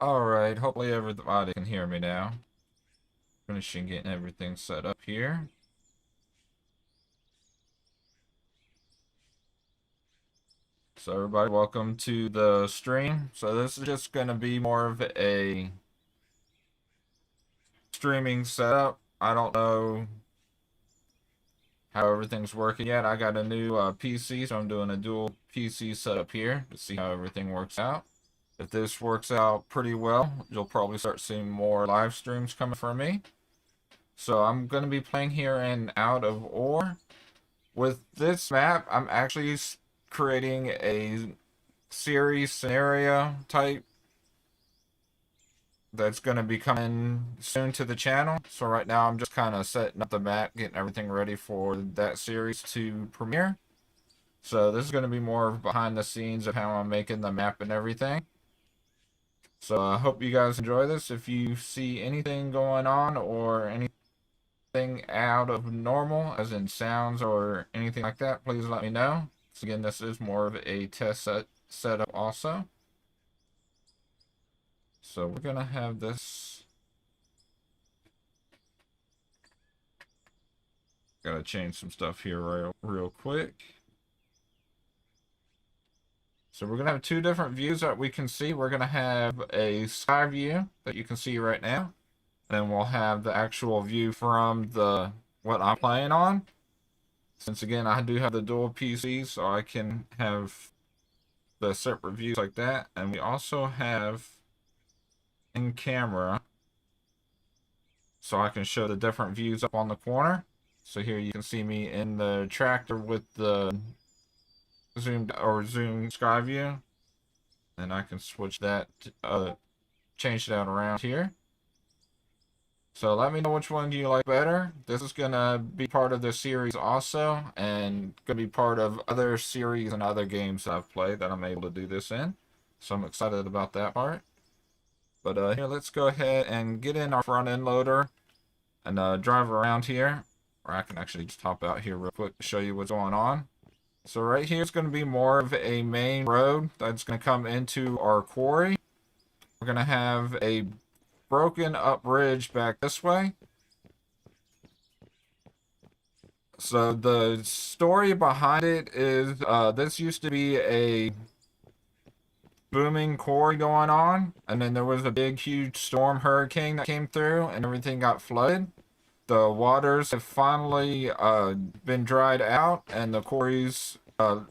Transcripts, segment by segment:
Alright, hopefully everybody can hear me now. Finishing getting everything set up here. So everybody, welcome to the stream. So this is just going to be more of a streaming setup. I don't know how everything's working yet. I got a new PC, so I'm doing a dual PC setup here to see how everything works out. If this works out pretty well, you'll probably start seeing more live streams coming from me. So I'm going to be playing here in Out of Ore. With this map, I'm actually creating a series scenario type that's going to be coming soon to the channel. So right now I'm just kind of setting up the map, getting everything ready for that series to premiere. So this is going to be more behind the scenes of how I'm making the map and everything. So I hope you guys enjoy this. If you see anything going on or anything out of normal, as in sounds or anything like that, please let me know. So again, this is more of a test setup also. So we're gonna have this. Gotta change some stuff here real quick. So we're gonna have two different views that we can see. We're gonna have a sky view that you can see right now. Then we'll have the actual view from the what I'm playing on. Since again I do have the dual PC, so I can have the separate views like that. And we also have in camera, so I can show the different views up on the corner. So here you can see me in the tractor with the zoom sky view, and I can switch that change that around here. So let me know which one do you like better. This is gonna be part of the series also, and gonna be part of other series and other games that I've played that I'm able to do this in. So I'm excited about that part. But here, let's go ahead and get in our front end loader and drive around here. Or I can actually just hop out here real quick to show you what's going on. So right here is going to be more of a main road that's going to come into our quarry. We're going to have a broken up bridge back this way. So the story behind it is this used to be a booming quarry going on, and then there was a big huge storm hurricane that came through and everything got flooded. The waters have finally been dried out, and the quarry's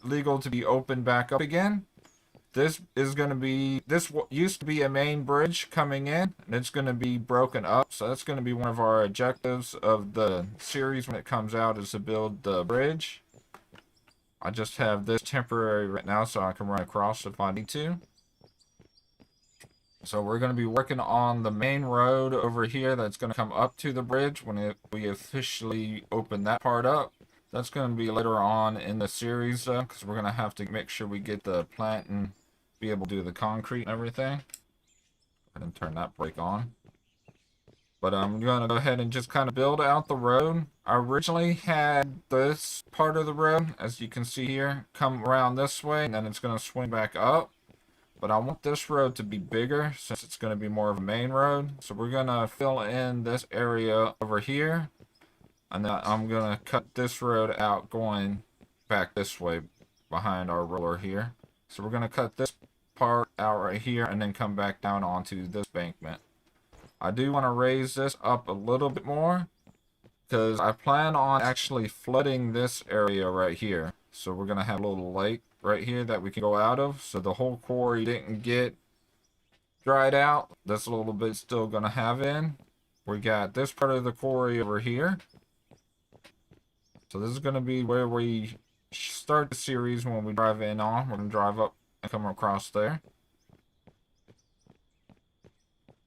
legal to be opened back up again. This used to be a main bridge coming in, and it's going to be broken up. So that's going to be one of our objectives of the series when it comes out, is to build the bridge. I just have this temporary right now so I can run across if I need to. So we're going to be working on the main road over here that's going to come up to the bridge when we officially open that part up. That's going to be later on in the series, because we're going to have to make sure we get the plant and be able to do the concrete and everything. Go ahead and turn that brake on. But I'm going to go ahead and just kind of build out the road. I originally had this part of the road, as you can see here, come around this way, and then it's going to swing back up. But I want this road to be bigger since it's going to be more of a main road. So we're going to fill in this area over here. And then I'm going to cut this road out going back this way behind our roller here. So we're going to cut this part out right here and then come back down onto this embankment. I do want to raise this up a little bit more because I plan on actually flooding this area right here. So we're going to have a little lake right here that we can go out of. So the whole quarry didn't get dried out. This little bit still going to have in. We got this part of the quarry over here. So this is going to be where we start the series when we drive in on. We're going to drive up and come across there.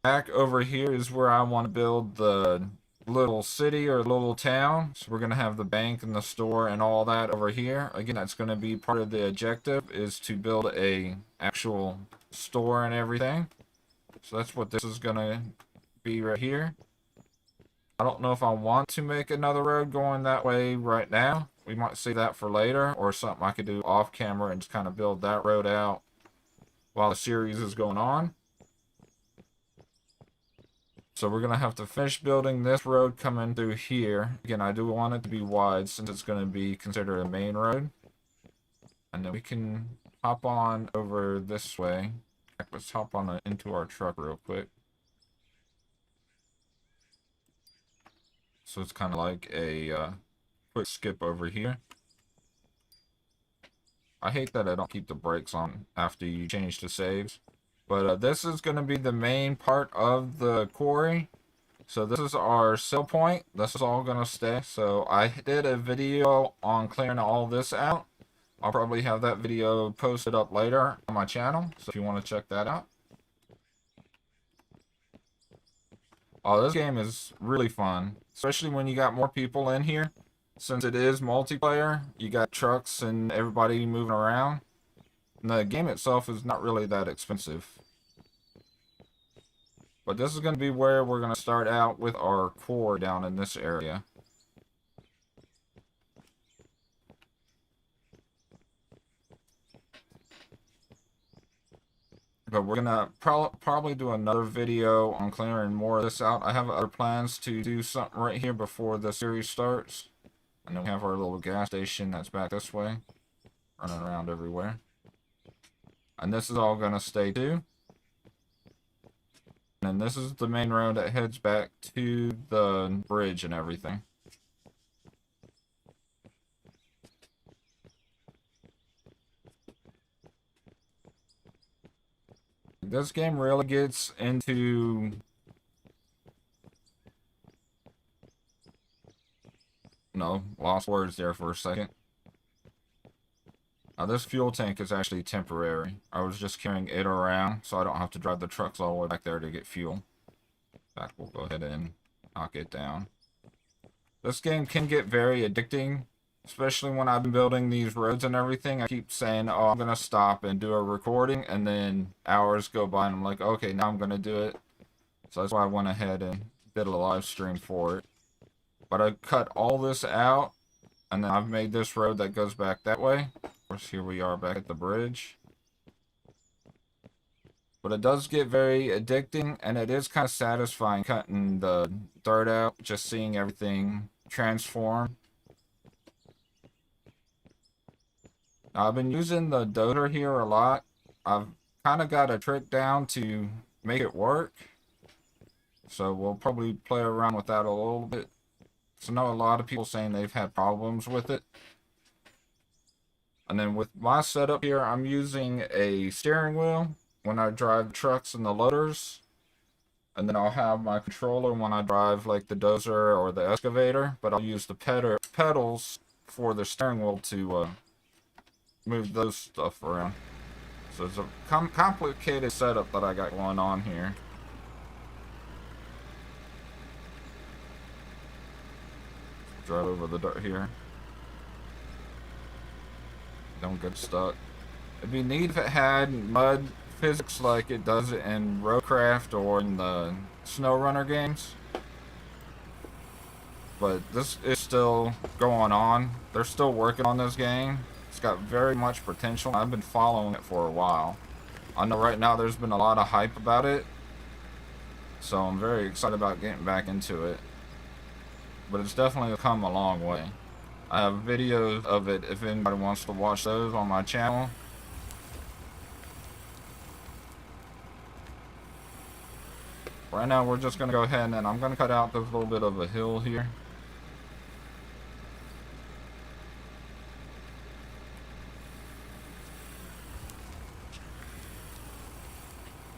Back over here is where I want to build the little city or little town. So we're going to have the bank and the store and all that over here. Again, that's going to be part of the objective, is to build a actual store and everything. So that's what this is going to be right here. I don't know if I want to make another road going that way right now. We might see that for later, or something I could do off camera and just kind of build that road out while the series is going on. So we're going to have to finish building this road coming through here. Again, I do want it to be wide since it's going to be considered a main road. And then we can hop on over this way. Let's hop on into our truck real quick. So it's kind of like a quick skip over here. I hate that I don't keep the brakes on after you change the saves. But this is going to be the main part of the quarry. So this is our sell point. This is all going to stay. So I did a video on clearing all this out. I'll probably have that video posted up later on my channel. So if you want to check that out. Oh, this game is really fun. Especially when you got more people in here. Since it is multiplayer, you got trucks and everybody moving around. And the game itself is not really that expensive. But this is going to be where we're going to start out with our core down in this area. But we're going to probably do another video on clearing more of this out. I have other plans to do something right here before the series starts. And then we have our little gas station that's back this way. Running around everywhere. And this is all going to stay too. And this is the main road that heads back to the bridge and everything. This game really gets into... No, lost words there for a second. Now this fuel tank is actually temporary. I was just carrying it around so I don't have to drive the trucks all the way back there to get fuel. In fact, we'll go ahead and knock it down. This game can get very addicting, especially when I've been building these roads and everything. I keep saying, oh, I'm going to stop and do a recording, and then hours go by and I'm like, okay, now I'm going to do it. So that's why I went ahead and did a live stream for it. But I cut all this out, and then I've made this road that goes back that way. Of course, here we are back at the bridge. But it does get very addicting, and it is kind of satisfying cutting the dirt out, just seeing everything transform. Now, I've been using the dozer here a lot. I've kind of got a trick down to make it work. So we'll probably play around with that a little bit. So I know a lot of people saying they've had problems with it. And then with my setup here, I'm using a steering wheel when I drive trucks and the loaders. And then I'll have my controller when I drive like the dozer or the excavator. But I'll use the pedals for the steering wheel to move those stuff around. So it's a complicated setup that I got going on here. Drive over the dirt here. Don't get stuck. It'd be neat if it had mud physics like it does in Roadcraft or in the SnowRunner games. But this is still going on. They're still working on this game. It's got very much potential. I've been following it for a while. I know right now there's been a lot of hype about it. So I'm very excited about getting back into it. But it's definitely come a long way. I have videos of it if anybody wants to watch those on my channel. Right now we're just going to go ahead and I'm going to cut out this little bit of a hill here.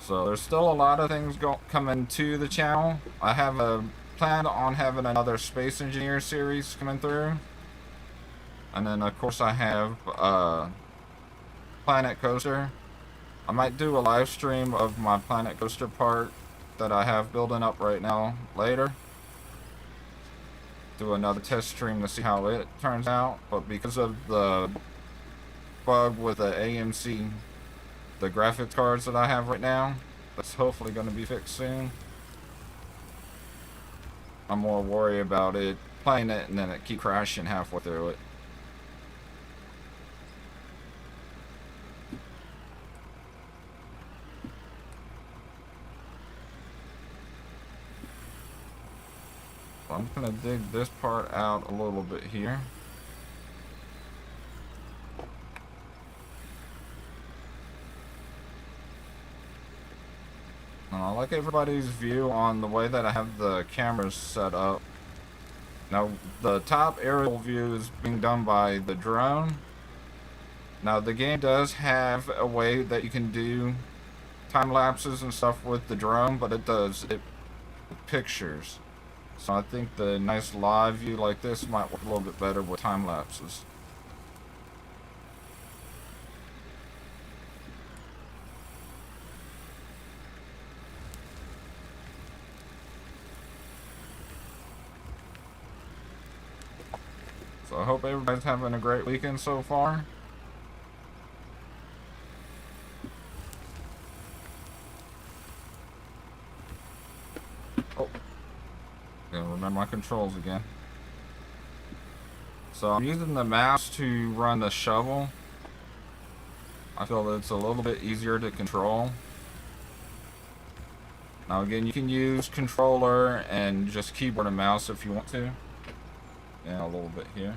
So there's still a lot of things coming to the channel. I have a plan on having another Space Engineer series coming through. And then of course I have Planet Coaster. I might do a live stream of my Planet Coaster part that I have building up right now later. Do another test stream to see how it turns out. But because of the bug with the AMC, the graphics cards that I have right now, that's hopefully going to be fixed soon. I'm more worried about it playing it and then it keep crashing halfway through it. I'm gonna dig this part out a little bit here. I like everybody's view on the way that I have the cameras set up. Now, the top aerial view is being done by the drone. Now, the game does have a way that you can do time lapses and stuff with the drone, but it does it with pictures. So I think the nice live view like this might work a little bit better with time lapses. So I hope everybody's having a great weekend so far. Oh, gotta remember my controls again. So I'm using the mouse to run the shovel. I feel that it's a little bit easier to control. Now again, you can use controller and just keyboard and mouse if you want to. Yeah, a little bit here.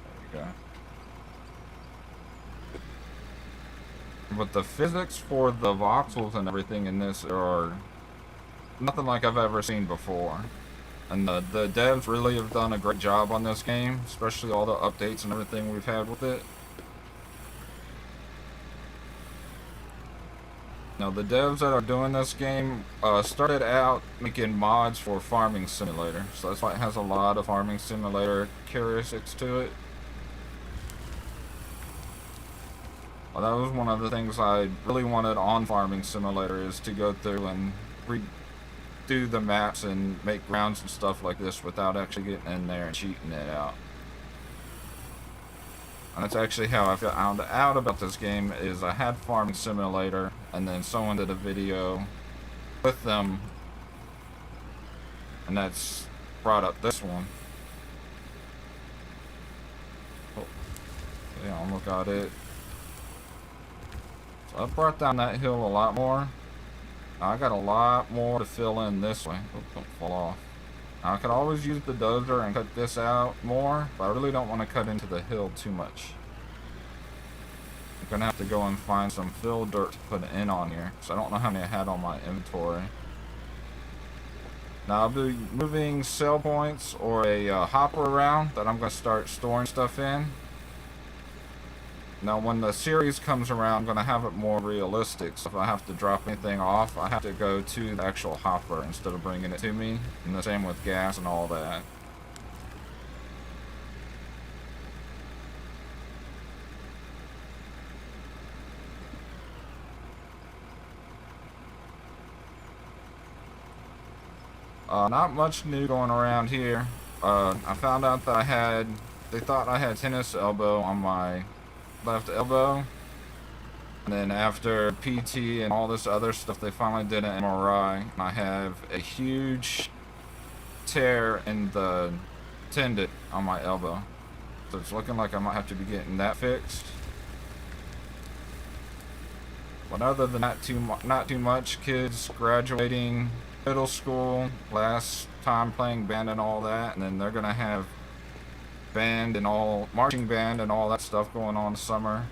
There we go. But the physics for the voxels and everything in this are nothing like I've ever seen before. And the devs really have done a great job on this game, especially all the updates and everything we've had with it. Now, the devs that are doing this game started out making mods for Farming Simulator, so that's why it has a lot of Farming Simulator characteristics to it. Well, that was one of the things I really wanted on Farming Simulator, is to go through and redo the maps and make grounds and stuff like this without actually getting in there and cheating it out. And that's actually how I found out about this game, is I had Farming Simulator, and then someone did a video with them, and that's brought up this one. Oh, yeah, I'll look at it. So I brought down that hill a lot more. Now I got a lot more to fill in this way. Oh, don't fall off. Now I could always use the dozer and cut this out more, but I really don't want to cut into the hill too much. I'm gonna have to go and find some fill dirt to put in on here, so I don't know how many I had on my inventory. Now I'll be moving sell points or a hopper around that I'm gonna start storing stuff in. Now when the series comes around, I'm gonna have it more realistic, so if I have to drop anything off, I have to go to the actual hopper instead of bringing it to me, and the same with gas and all that. Not much new going around here. I found out that they thought I had tennis elbow on my left elbow. And then after PT and all this other stuff, they finally did an MRI. And I have a huge tear in the tendon on my elbow. So it's looking like I might have to be getting that fixed. But other than that, not too much. Kids graduating middle school, last time playing band and all that, and then they're gonna have band and all, marching band and all that stuff going on this summer.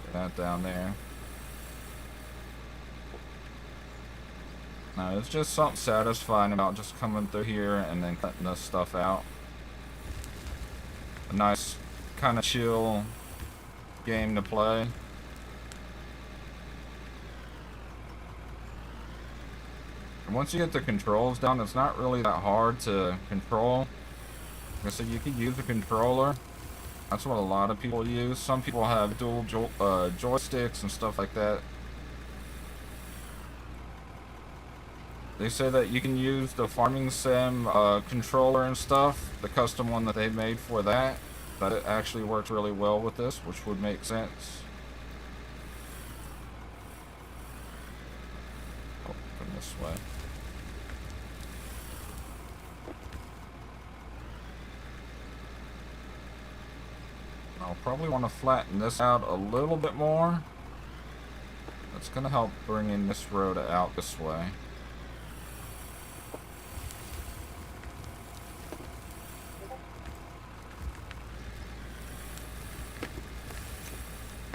Get that down there. Now, it's just something satisfying about just coming through here and then cutting this stuff out. A nice kind of chill game to play. And once you get the controls down, it's not really that hard to control. Like I said, you can use a controller. That's what a lot of people use. Some people have dual joysticks and stuff like that. They say that you can use the Farming Sim controller and stuff, the custom one that they made for that, but it actually works really well with this, which would make sense. Oh, come this way. I'll probably want to flatten this out a little bit more. That's going to help bring in this road out this way.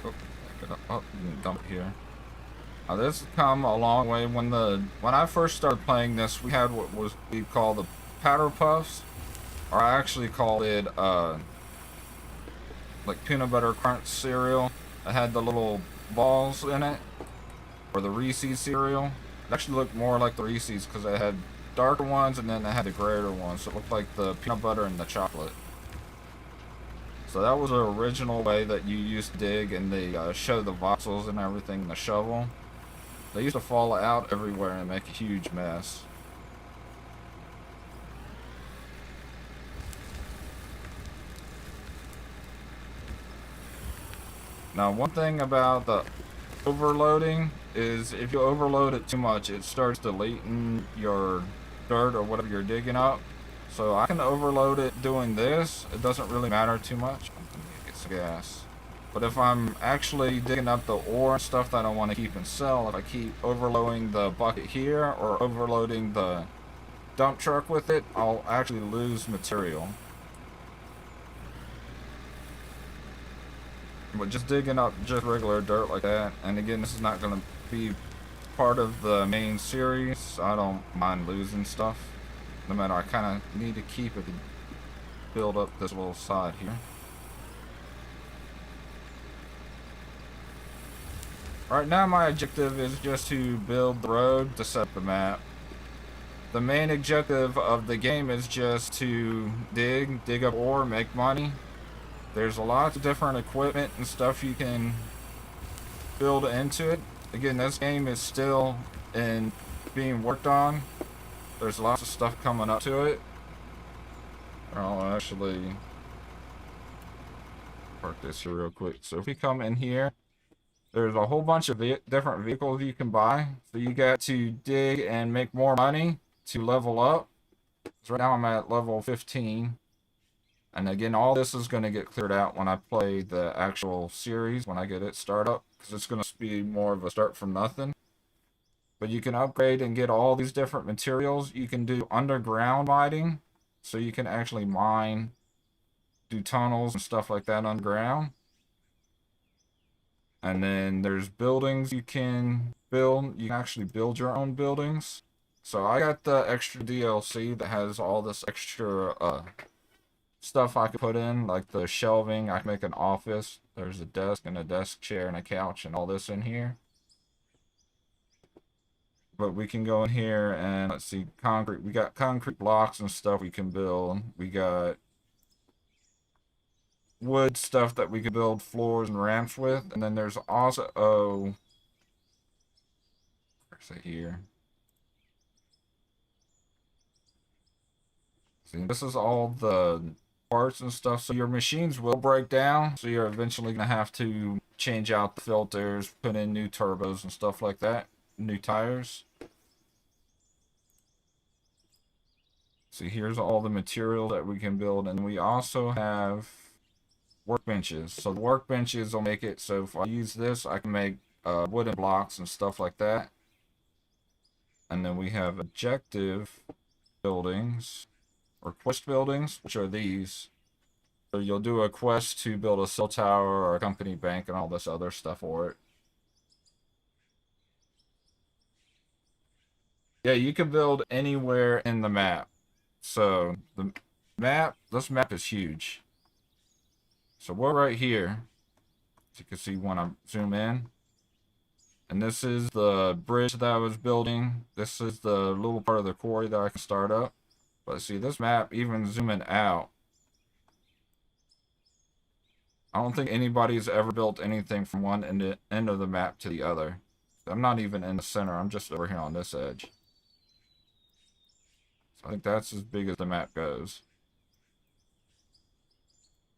Oh, get up, oh, dump it here. Now this has come a long way. When I first started playing this, we had what we call the powder puffs, or I actually called it like peanut butter crunch cereal. It had the little balls in it, or the Reese's cereal. It actually looked more like the Reese's because it had darker ones and then it had the grayer ones. So it looked like the peanut butter and the chocolate. So that was the original way that you used to dig, and they show the voxels and everything in the shovel. They used to fall out everywhere and make a huge mess. Now, one thing about the overloading is if you overload it too much, it starts deleting your dirt or whatever you're digging up. So I can overload it doing this. It doesn't really matter too much. I'm gonna get some gas. But if I'm actually digging up the ore and stuff that I want to keep and sell, if I keep overloading the bucket here or overloading the dump truck with it, I'll actually lose material. But just digging up just regular dirt like that, and again, this is not going to be part of the main series, so I don't mind losing stuff. No matter, I kind of need to keep it to build up this little side here. Right now my objective is just to build the road to set the map. The main objective of the game is just to dig up ore, make money. There's a lot of different equipment and stuff you can build into it. Again, this game is still being worked on. There's lots of stuff coming up to it. I'll actually park this here real quick. So if we come in here, there's a whole bunch of different vehicles you can buy. So you got to dig and make more money to level up. So right now I'm at level 15. And again, all this is going to get cleared out when I play the actual series, when I get it started up, because it's going to be more of a start from nothing. But you can upgrade and get all these different materials. You can do underground mining, so you can actually mine, do tunnels and stuff like that underground. And then there's buildings you can build. You can actually build your own buildings. So I got the extra DLC that has all this extra stuff I could put in, like the shelving. I can make an office. There's a desk and a desk chair and a couch and all this in here. But we can go in here and let's see, concrete. We got concrete blocks and stuff we can build. We got wood stuff that we can build floors and ramps with. And then there's also, where's it here? See, this is all the parts and stuff. So your machines will break down. So you're eventually going to have to change out the filters, put in new turbos and stuff like that. New tires. See, here's all the material that we can build. And we also have workbenches. So the workbenches will make it so if I use this, I can make wooden blocks and stuff like that. And then we have objective buildings, or quest buildings, which are these. So you'll do a quest to build a cell tower or a company bank and all this other stuff for it. Yeah, you can build anywhere in the map. So this map is huge. So we're right here, as you can see when I zoom in. And this is the bridge that I was building. This is the little part of the quarry that I can start up. But see, this map, even zooming out, I don't think anybody's ever built anything from one end of the map to the other. I'm not even in the center. I'm just over here on this edge. So I think that's as big as the map goes.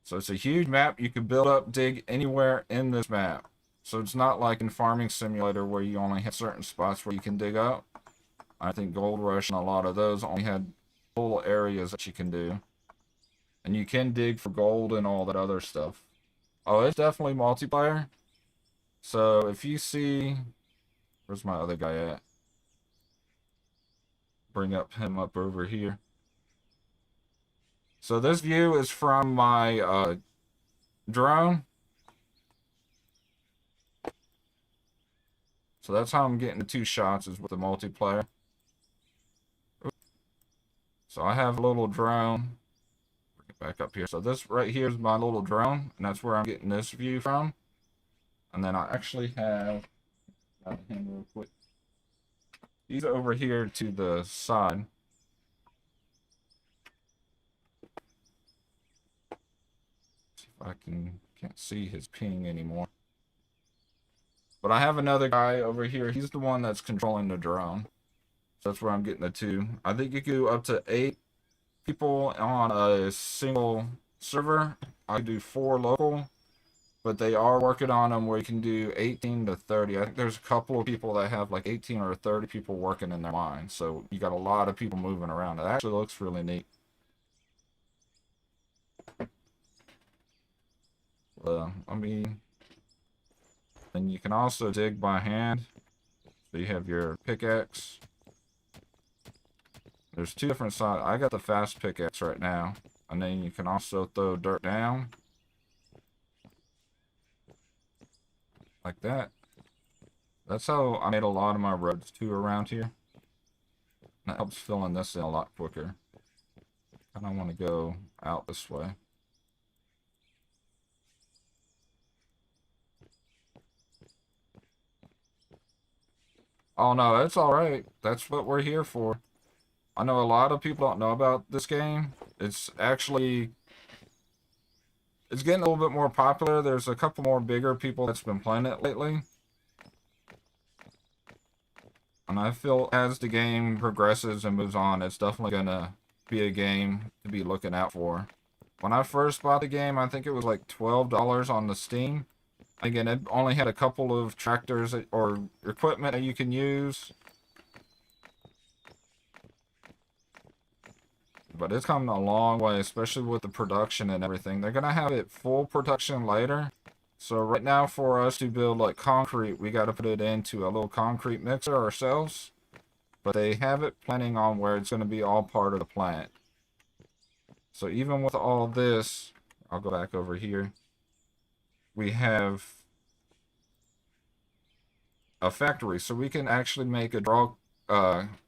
So it's a huge map. You can build up, dig anywhere in this map. So it's not like in Farming Simulator where you only have certain spots where you can dig up. I think Gold Rush and a lot of those only had little areas that you can do. And you can dig for gold and all that other stuff Oh, it's definitely multiplayer. So if you see, where's my other guy at? Bring up him up over here. So this view is from my drone. So that's how I'm getting the 2 shots, is with the multiplayer. So I have a little drone. Bring it back up here. So this right here is my little drone, and that's where I'm getting this view from. And then I actually have him real quick. He's over here to the side. See if I can't see his ping anymore. But I have another guy over here. He's the one that's controlling the drone. So that's where I'm getting the 2. I think you can go up to 8 people on a single server. I do 4 local, but they are working on them where you can do 18 to 30. I think there's a couple of people that have like 18 or 30 people working in their mine. So you got a lot of people moving around. It actually looks really neat. And you can also dig by hand. So you have your pickaxe. There's 2 different sides. I got the fast pickaxe right now. And then you can also throw dirt down. Like that. That's how I made a lot of my roads too around here. That helps filling this in a lot quicker. I don't want to go out this way. Oh no, it's alright. That's what we're here for. I know a lot of people don't know about this game. It's actually... It's getting a little bit more popular. There's a couple more bigger people that's been playing it lately. And I feel as the game progresses and moves on, it's definitely going to be a game to be looking out for. When I first bought the game, I think it was like $12 on the Steam. Again, it only had a couple of tractors or equipment that you can use. But it's come a long way, especially with the production and everything. They're going to have it full production later. So right now, for us to build like concrete, we got to put it into a little concrete mixer ourselves. But they have it planning on where it's going to be all part of the plant. So even with all this, I'll go back over here. We have a factory, so we can actually make a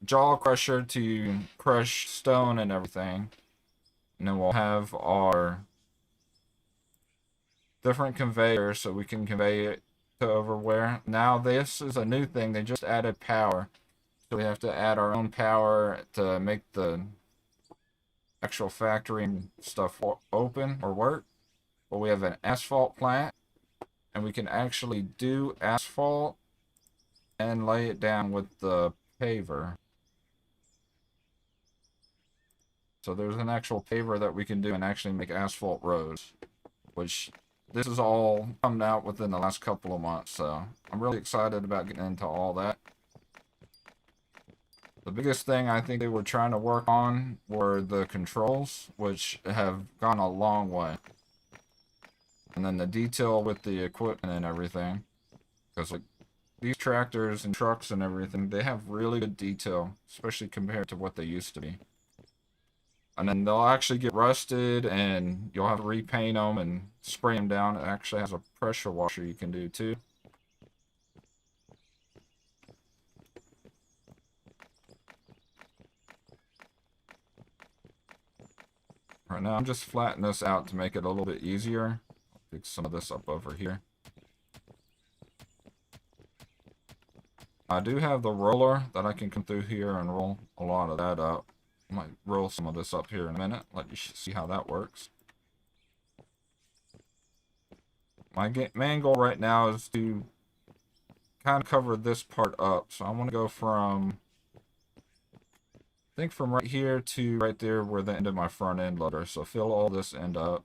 jaw crusher to crush stone and everything. And then we'll have our different conveyors so we can convey it to everywhere. Now this is a new thing. They just added power. So we have to add our own power to make the actual factory and stuff open or work. But we have an asphalt plant, and we can actually do asphalt and lay it down with the paver. So there's an actual paver that we can do and actually make asphalt roads, which this is all coming out within the last couple of months. So I'm really excited about getting into all that. The biggest thing I think they were trying to work on were the controls, which have gone a long way. And then the detail with the equipment and everything. Because like these tractors and trucks and everything, they have really good detail, especially compared to what they used to be. And then they'll actually get rusted, and you'll have to repaint them and spray them down. It actually has a pressure washer you can do too. Right now I'm just flattening this out to make it a little bit easier. I'll pick some of this up over here. I do have the roller that I can come through here and roll a lot of that up. I might roll some of this up here in a minute, let you see how that works. My main goal right now is to kind of cover this part up. So I want to go from, I think from right here to right there where the end of my front end loader. So fill all this end up.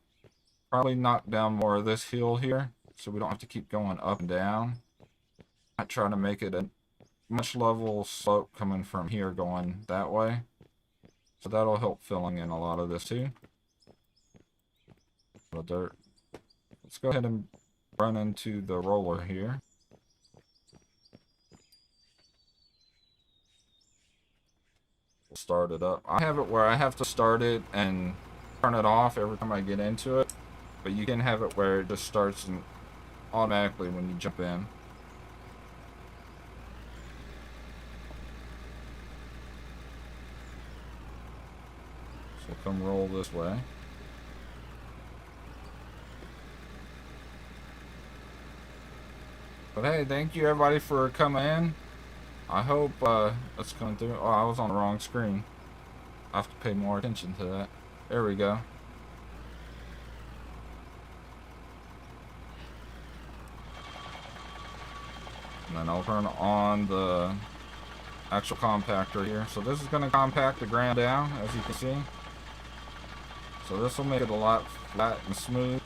Probably knock down more of this hill here so we don't have to keep going up and down. I try to make it a much level slope coming from here going that way. So that'll help filling in a lot of this too. A little dirt. let's go ahead and run into the roller here. We'll start it up. I have it where I have to start it and turn it off every time I get into it, but you can have it where it just starts automatically when you jump in. So come roll this way. But hey, thank you everybody for coming in. I hope that's coming through. Oh, I was on the wrong screen. I have to pay more attention to that. There we go. And then I'll turn on the actual compactor here. So this is going to compact the ground down, as you can see. So this will make it a lot flat and smooth.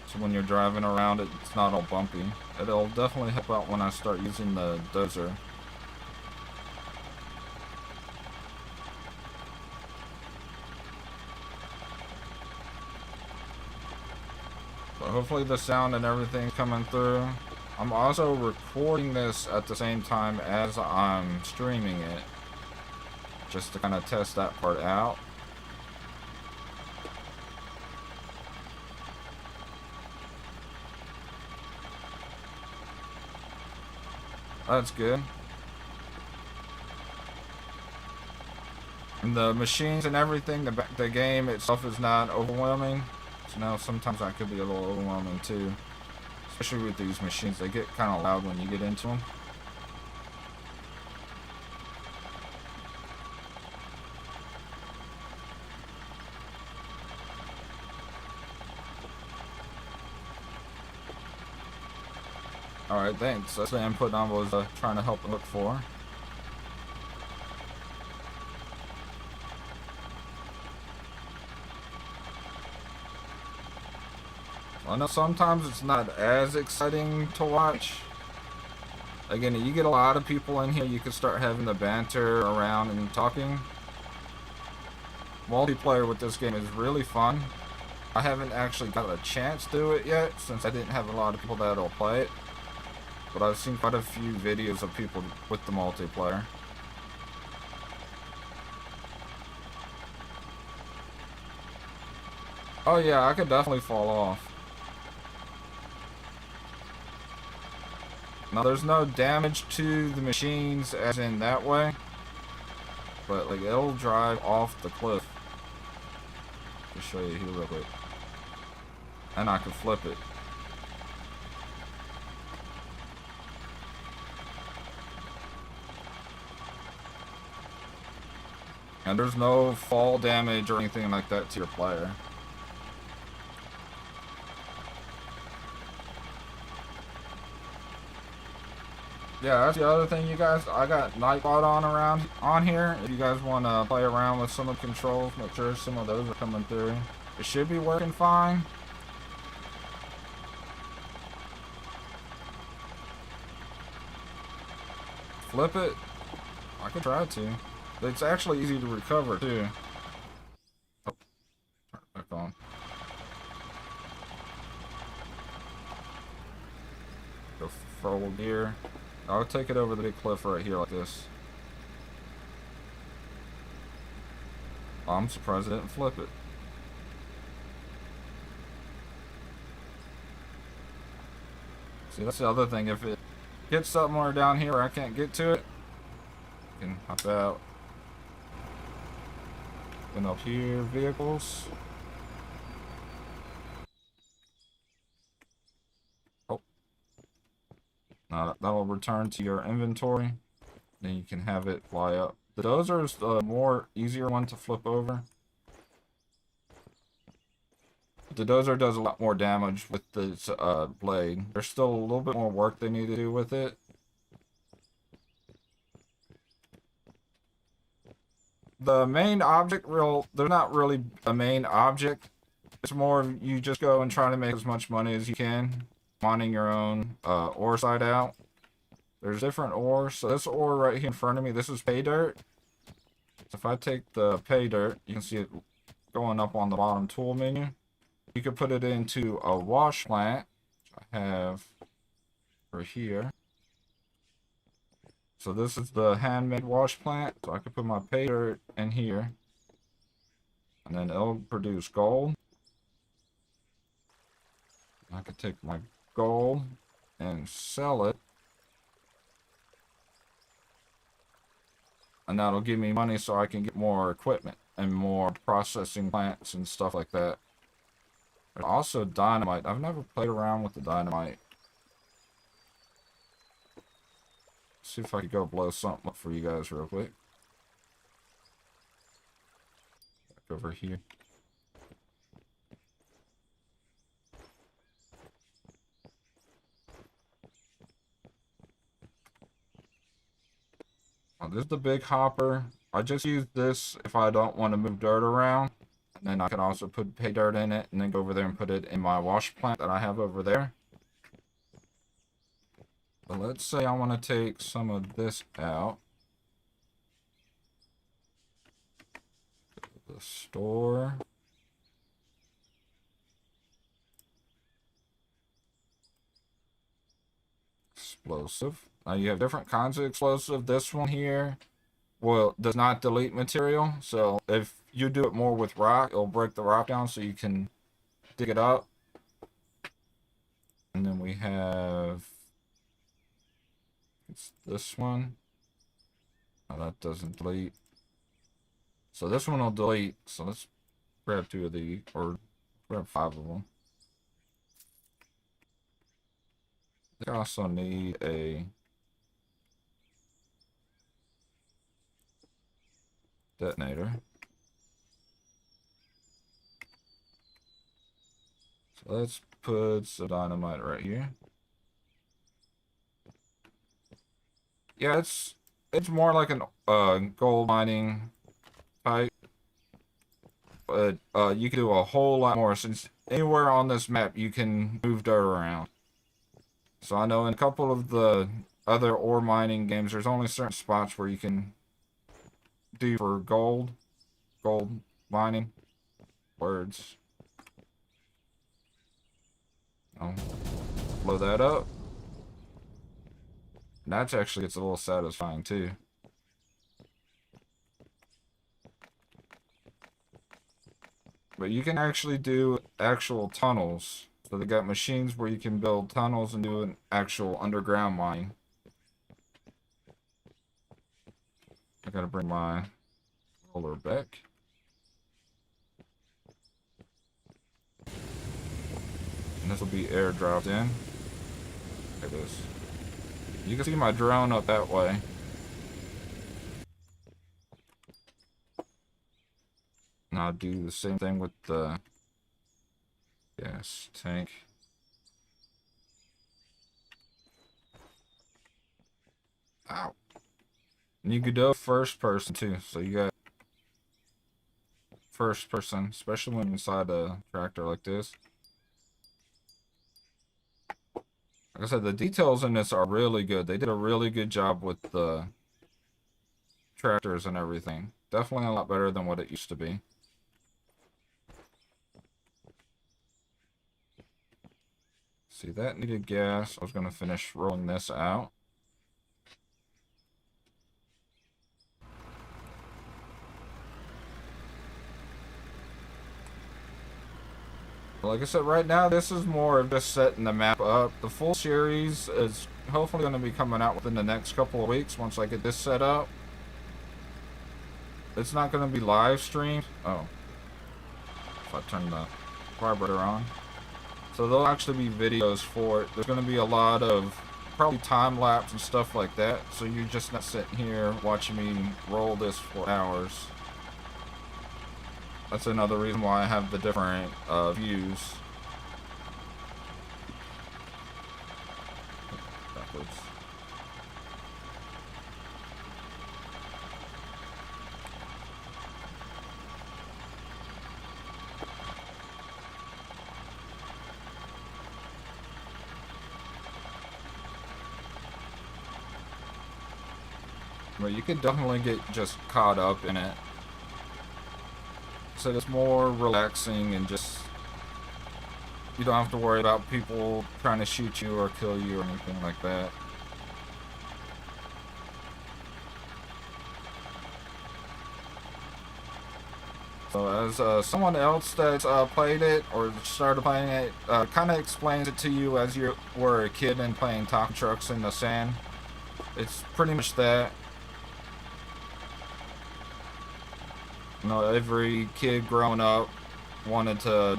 So when you're driving around it, it's not all bumpy. It'll definitely help out when I start using the dozer. So hopefully the sound and everything's coming through. I'm also recording this at the same time as I'm streaming it, just to kind of test that part out. That's good. And the machines and everything, the game itself is not overwhelming. So now sometimes that could be a little overwhelming too. Especially with these machines, they get kind of loud when you get into them. Alright, thanks. That's the input I was trying to help look for. I know sometimes it's not as exciting to watch. Again, you get a lot of people in here, you can start having the banter around and talking. Multiplayer with this game is really fun. I haven't actually got a chance to do it yet, since I didn't have a lot of people that'll play it. But I've seen quite a few videos of people with the multiplayer. Oh yeah, I could definitely fall off. Now there's no damage to the machines as in that way, but like it'll drive off the cliff. Just show you here real quick. And I can flip it. And there's no fall damage or anything like that to your player. Yeah, that's the other thing, you guys. I got Nightbot on here. If you guys want to play around with some of the controls, make sure some of those are coming through. It should be working fine. Flip it. I could try to. It's actually easy to recover too. Oh, turn it back on. Go forward gear. I'll take it over the big cliff right here like this. I'm surprised I didn't flip it. See, that's the other thing. If it gets somewhere down here where I can't get to it, I can hop out. And up here, vehicles. Oh. Now that'll return to your inventory. Then you can have it fly up. The dozer is the more easier one to flip over. The dozer does a lot more damage with this blade. There's still a little bit more work they need to do with it. The main object, they're not really a main object. It's more of you just go and try to make as much money as you can, mining your own ore site out. There's different ores. So this ore right here in front of me, this is pay dirt. So if I take the pay dirt, you can see it going up on the bottom tool menu. you could put it into a wash plant, which I have right here. So this is the handmade wash plant. So I could put my pay dirt in here, and then it'll produce gold. I could take my gold and sell it, and that'll give me money so I can get more equipment and more processing plants and stuff like that. There's also dynamite. I've never played around with the dynamite. See if I could go blow something up for you guys real quick. Back over here. Oh, this is the big hopper. I just use this if I don't want to move dirt around. And then I can also put pay dirt in it and then go over there and put it in my wash plant that I have over there. But let's say I want to take some of this out. Go to the store. Explosive. Now you have different kinds of explosive. This one here, well, does not delete material. So if you do it more with rock, it'll break the rock down so you can dig it up. And then we have, it's this one. Oh, that doesn't delete. So this one will delete. So let's grab 2 of these, or grab 5 of them. I also need a detonator. So let's put some dynamite right here. Yeah, it's more like an gold mining type, but you can do a whole lot more since anywhere on this map you can move dirt around. So I know in a couple of the other ore mining games, there's only certain spots where you can do for gold mining. Words. I'll blow that up. And that actually gets a little satisfying too. But you can actually do actual tunnels. So they got machines where you can build tunnels and do an actual underground mine. I gotta bring my roller back. And this will be airdropped in. Look at this. You can see my drone up that way. And I'll do the same thing with the gas tank. Ow. And you could do first person too, so you got first person, especially when inside a tractor like this. Like I said, the details in this are really good. They did a really good job with the tractors and everything. Definitely a lot better than what it used to be. See, that needed gas. I was going to finish rolling this out. Like I said, right now this is more of just setting the map up. The full series is hopefully going to be coming out within the next couple of weeks once I get this set up. It's not going to be live streamed. Oh. If I turn the vibrator on. So there'll actually be videos for it. There's going to be a lot of probably time lapse and stuff like that. So you're just not sitting here watching me roll this for hours. That's another reason why I have the different views. Backwards. But you can definitely get just caught up in it. So it's more relaxing and just You don't have to worry about people trying to shoot you or kill you or anything like that. So as someone else that's played it or started playing it, kind of explains it to you as you were a kid and playing taco trucks in the sand. It's pretty much that. You know, every kid growing up wanted to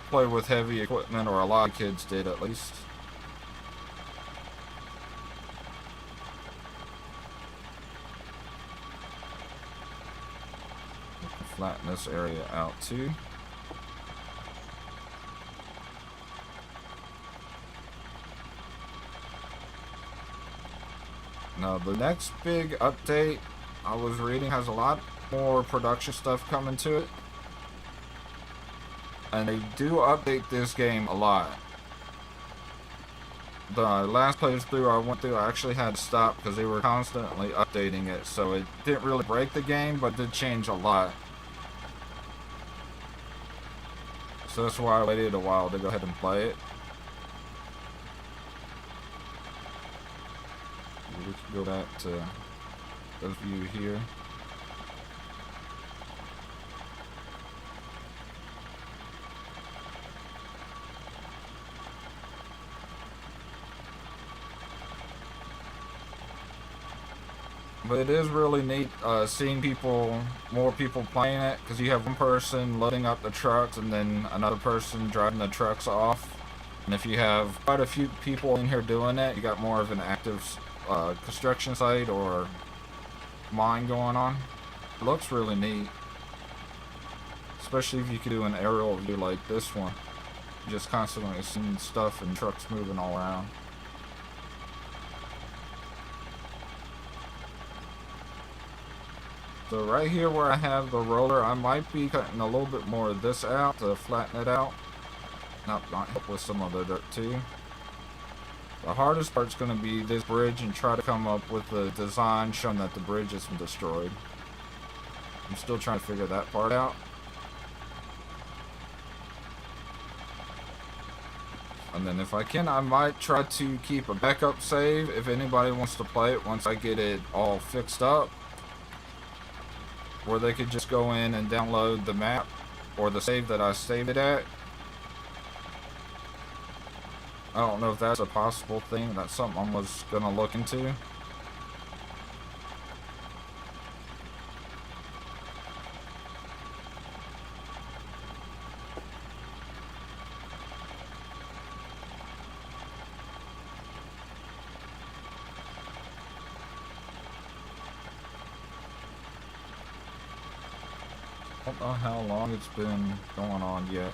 play with heavy equipment, or a lot of kids did at least. Flatten this area out too. Now the next big update I was reading has a lot more production stuff coming to it, and they do update this game a lot. The last playthrough I went through, I actually had to stop because they were constantly updating it, so it didn't really break the game, but did change a lot. So that's why I waited a while to go ahead and play it. We can go back to this view here. But it is really neat seeing more people playing it, because you have one person loading up the trucks and then another person driving the trucks off. And if you have quite a few people in here doing it, you got more of an active construction site or mine going on. It looks really neat, especially if you could do an aerial view like this one. You just constantly seeing stuff and trucks moving all around. So right here where I have the roller, I might be cutting a little bit more of this out to flatten it out. Not help with some of the dirt too. The hardest part's going to be this bridge, and try to come up with a design showing that the bridge isn't destroyed. I'm still trying to figure that part out. And then if I can, I might try to keep a backup save if anybody wants to play it once I get it all fixed up. Where they could just go in and download the map or the save that I saved it at. I don't know if that's a possible thing. That's something I was going to look into. I don't know how long it's been going on yet.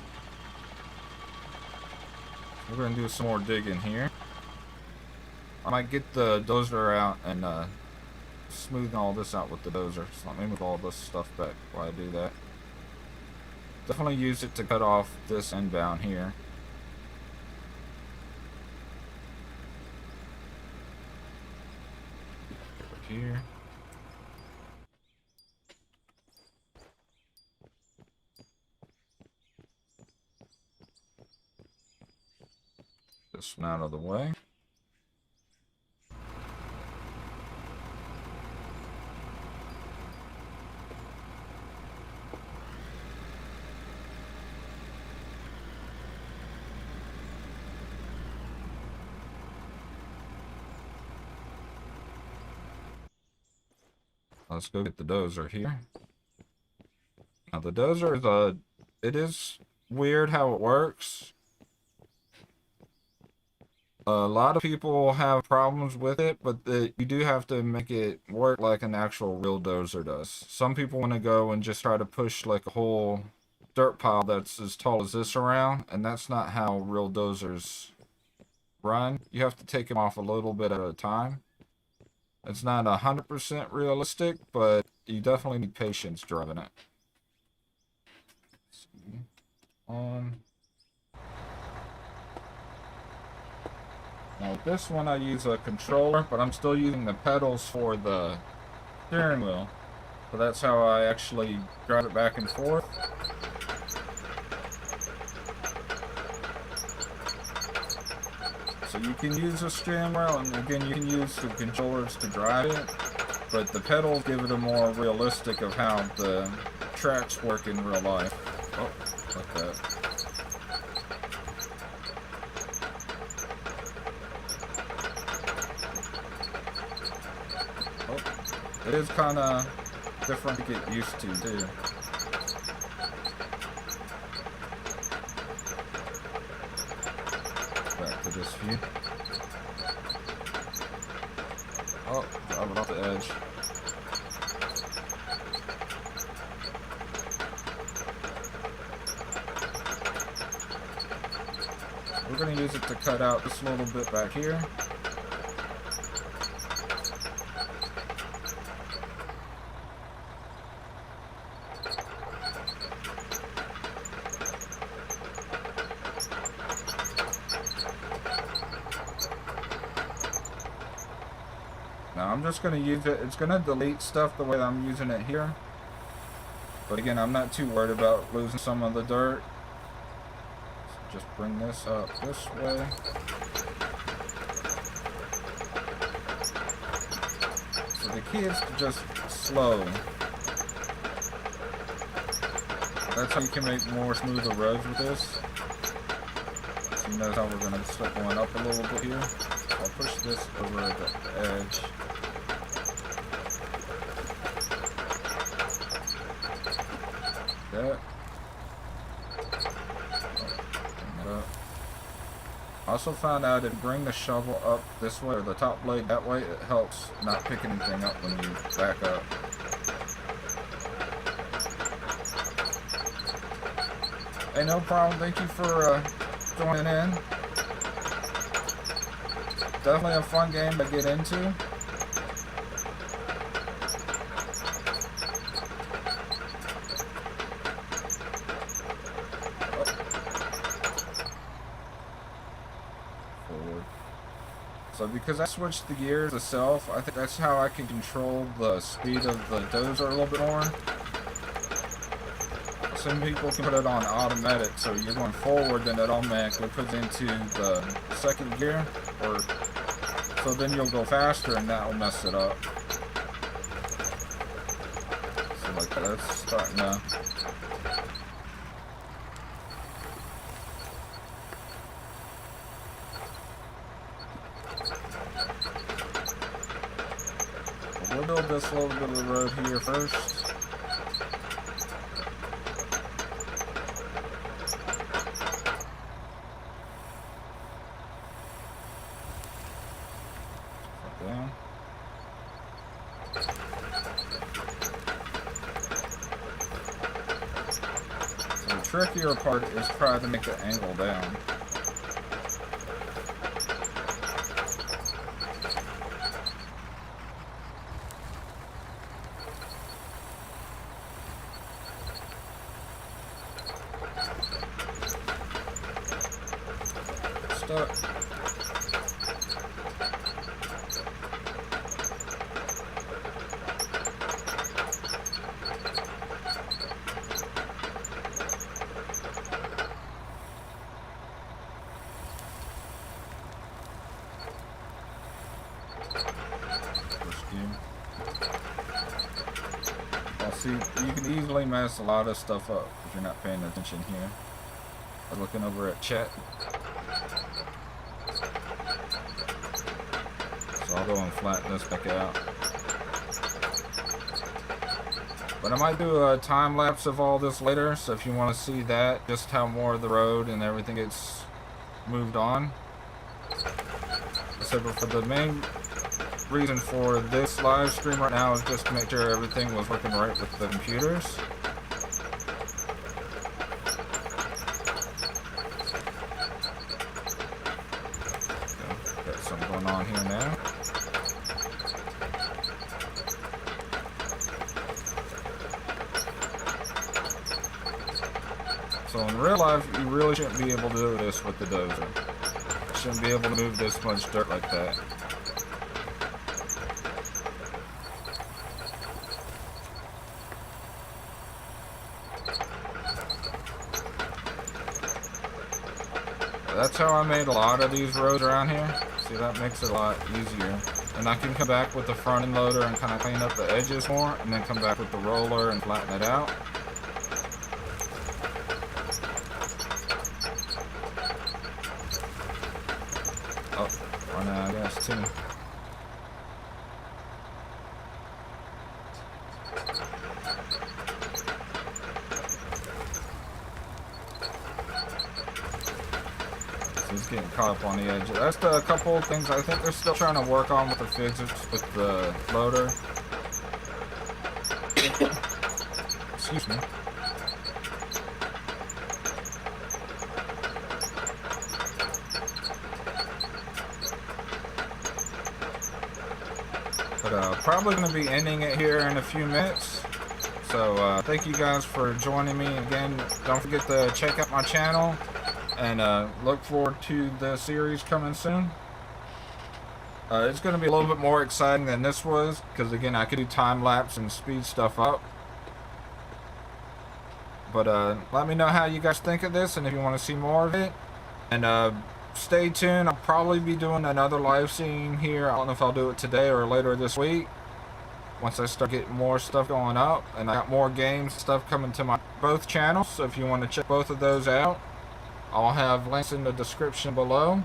We're going to do some more digging here. I might get the dozer out and smooth all this out with the dozer. So let me move all this stuff back while I do that. Definitely use it to cut off this inbound here. Here. This one out of the way. Let's go get the dozer here. Now the dozer is it is weird how it works. A lot of people have problems with it, but you do have to make it work like an actual real dozer does. Some people want to go and just try to push like a whole dirt pile that's as tall as this around, and that's not how real dozers run. You have to take them off a little bit at a time. It's not 100% realistic, but you definitely need patience driving it. Let's see. Now with this one I use a controller, but I'm still using the pedals for the steering wheel. So that's how I actually drive it back and forth. So you can use a steering wheel, and again, you can use the controllers to drive it, but the pedals give it a more realistic of how the tracks work in real life. Oh, like that. Oh, it is kind of different to get used to, too. Back to this view. Oh, driving off the edge. We're going to use it to cut out this little bit back here. Now I'm just going to use it. It's going to delete stuff the way I'm using it here. But again, I'm not too worried about losing some of the dirt. So just bring this up this way. So the key is to just slow. That's how you can make more smoother roads with this. So you notice how we're going to start going up a little bit here. I'll push this over the edge. That. I also found out if you bring the shovel up this way, or the top blade that way, it helps not pick anything up when you back up. Hey, no problem. Thank you for joining in. Definitely a fun game to get into. So because I switched the gears itself, I think that's how I can control the speed of the dozer a little bit more. Some people can put it on automatic, so you're going forward, then it automatically puts into the second gear, or so then you'll go faster and that will mess it up. So like that's starting to. We'll build this little bit of the road here first. Down. So the trickier part is trying to make the angle down. Stuck. Well, see, you can easily mess a lot of stuff up if you're not paying attention here. I'm looking over at chat. So I'll go and flatten this back out. But I might do a time lapse of all this later, so if you want to see that, just how more of the road and everything gets moved on. So for the main reason for this live stream right now is just to make sure everything was working right with the computers. Okay, got something going on here now. So in real life, you really shouldn't be able to do this with the dozer. You shouldn't be able to move this much dirt like that. that's how I made a lot of these roads around here. See, that makes it a lot easier. And I can come back with the front end loader and kind of clean up the edges more, and then come back with the roller and flatten it out. Oh, running out of gas too. He's getting caught up on the edge. That's the couple of things I think they're still trying to work on with the physics with the loader. Excuse me. But probably going to be ending it here in a few minutes. So thank you guys for joining me again. Don't forget to check out my channel. And look forward to the series coming soon. It's going to be a little bit more exciting than this was, because again, I could do time lapse and speed stuff up. But let me know how you guys think of this, and if you want to see more of it. And stay tuned. I'll probably be doing another live stream here. I don't know if I'll do it today or later this week, once I start getting more stuff going up. And I got more games stuff coming to my both channels, so if you want to check both of those out, I'll have links in the description below.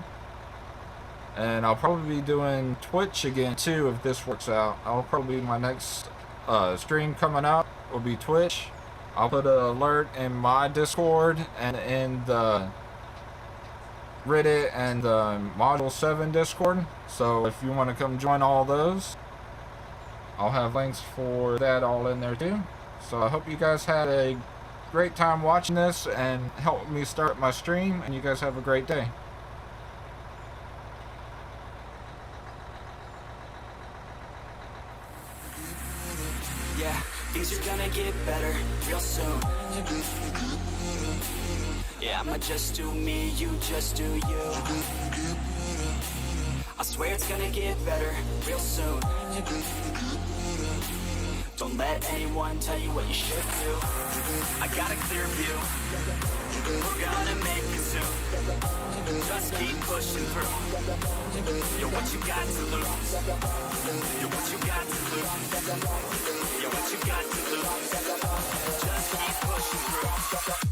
And I'll probably be doing Twitch again too if this works out. I'll probably, my next stream coming up will be Twitch. I'll put an alert in my Discord and in the Reddit and the Module 7 Discord. So if you want to come join all those, I'll have links for that all in there too. So I hope you guys had a great time watching this and help me start my stream, and you guys have a great day. Yeah, things are gonna get better real soon. Yeah, I'ma just do me, you just do you. I swear it's gonna get better real soon. Don't let anyone tell you what you should do. I got a clear view. We're gonna make it soon. Just keep pushing through. You're what you got to lose. You're what you got to lose. You're what you got to lose. Just keep pushing through.